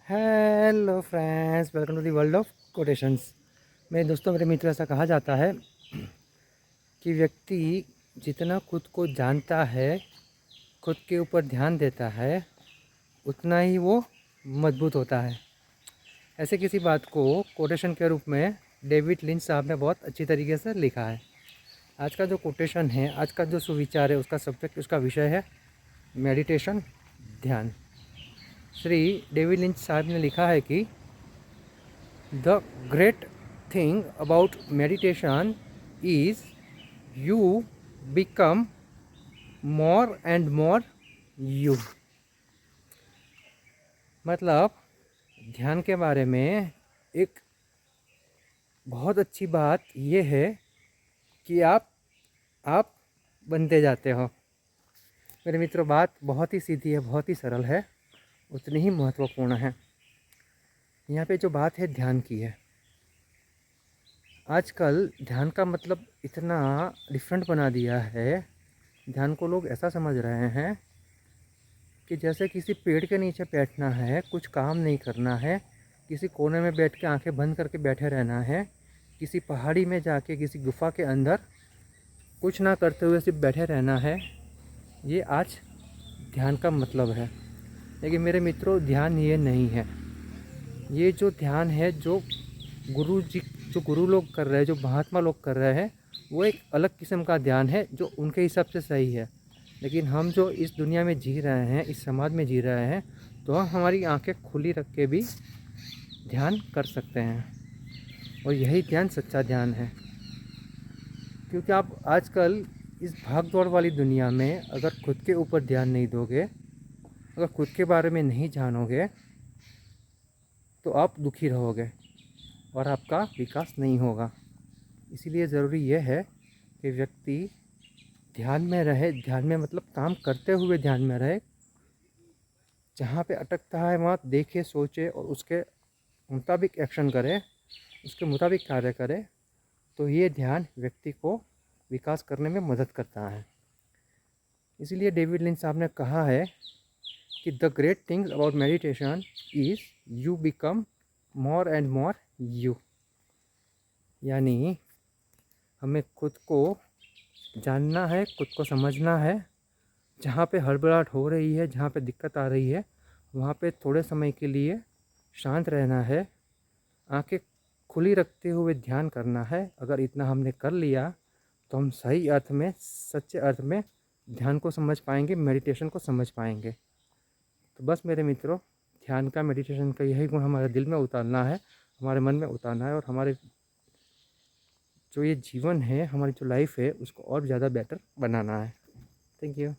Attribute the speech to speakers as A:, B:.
A: Hello friends, welcome to the world of quotations. मेरे दोस्तों, मेरे मित्रों, ऐसा कहा जाता है कि व्यक्ति जितना खुद को जानता है, खुद के ऊपर ध्यान देता है, उतना ही वो मजबूत होता है। ऐसे किसी बात को कोटेशन के रूप में डेविड लिंच साहब ने बहुत अच्छी तरीके से लिखा है। आज का जो कोटेशन है, आज का जो सुविचार है, उसका सब्जेक्ट, उसका विषय है मेडिटेशन, ध्यान। श्री डेविड लिंच साहब ने लिखा है कि The great thing about meditation is you become more and more you। मतलब ध्यान के बारे में एक बहुत अच्छी बात यह है कि आप बनते जाते हो। मेरे मित्रों, बात बहुत ही सीधी है, बहुत ही सरल है, उतनी ही महत्वपूर्ण है। यहाँ पे जो बात है ध्यान की है। आजकल ध्यान का मतलब इतना डिफरेंट बना दिया है। ध्यान को लोग ऐसा समझ रहे हैं कि जैसे किसी पेड़ के नीचे बैठना है, कुछ काम नहीं करना है, किसी कोने में बैठ के आंखें बंद करके बैठे रहना है, किसी पहाड़ी में जाके किसी गुफा के अंदर कुछ ना करते हुए सिर्फ बैठे रहना है। ये आज ध्यान का मतलब है। लेकिन मेरे मित्रों, ध्यान ये नहीं है। ये जो ध्यान है, जो गुरु लोग कर रहे हैं, जो महात्मा लोग कर रहे हैं, वो एक अलग किस्म का ध्यान है जो उनके हिसाब से सही है। लेकिन हम जो इस दुनिया में जी रहे हैं, इस समाज में जी रहे हैं, तो हम हमारी आंखें खुली रख के भी ध्यान कर सकते हैं। और यही ध्यान सच्चा ध्यान है। क्योंकि आप आजकल इस भाग दौड़ वाली दुनिया में अगर खुद के ऊपर ध्यान नहीं दोगे, अगर खुद के बारे में नहीं जानोगे, तो आप दुखी रहोगे और आपका विकास नहीं होगा। इसीलिए ज़रूरी यह है कि व्यक्ति ध्यान में रहे। ध्यान में मतलब काम करते हुए ध्यान में रहे। जहाँ पे अटकता है वहाँ देखे, सोचे और उसके मुताबिक एक्शन करे, उसके मुताबिक कार्य करे, तो ये ध्यान व्यक्ति को विकास करने में मदद करता है। इसीलिए डेविड लिंच साहब ने कहा है कि the great things about meditation is you become more and more you. यानी हमें खुद को जानना है, खुद को समझना है। जहाँ पे हड़बड़ाहट हो रही है, जहाँ पे दिक्कत आ रही है, वहाँ पे थोड़े समय के लिए शांत रहना है, आंखें खुली रखते हुए ध्यान करना है। अगर इतना हमने कर लिया तो हम सही अर्थ में, सच्चे अर्थ में ध्यान को समझ पाएंगे, मेडिटेशन को समझ पाएंगे। तो बस मेरे मित्रों, ध्यान का, मेडिटेशन का यही गुण हमारे दिल में उतारना है, हमारे मन में उतारना है, और हमारे जो ये जीवन है, हमारी जो लाइफ है, उसको और ज़्यादा बेटर बनाना है। Thank you.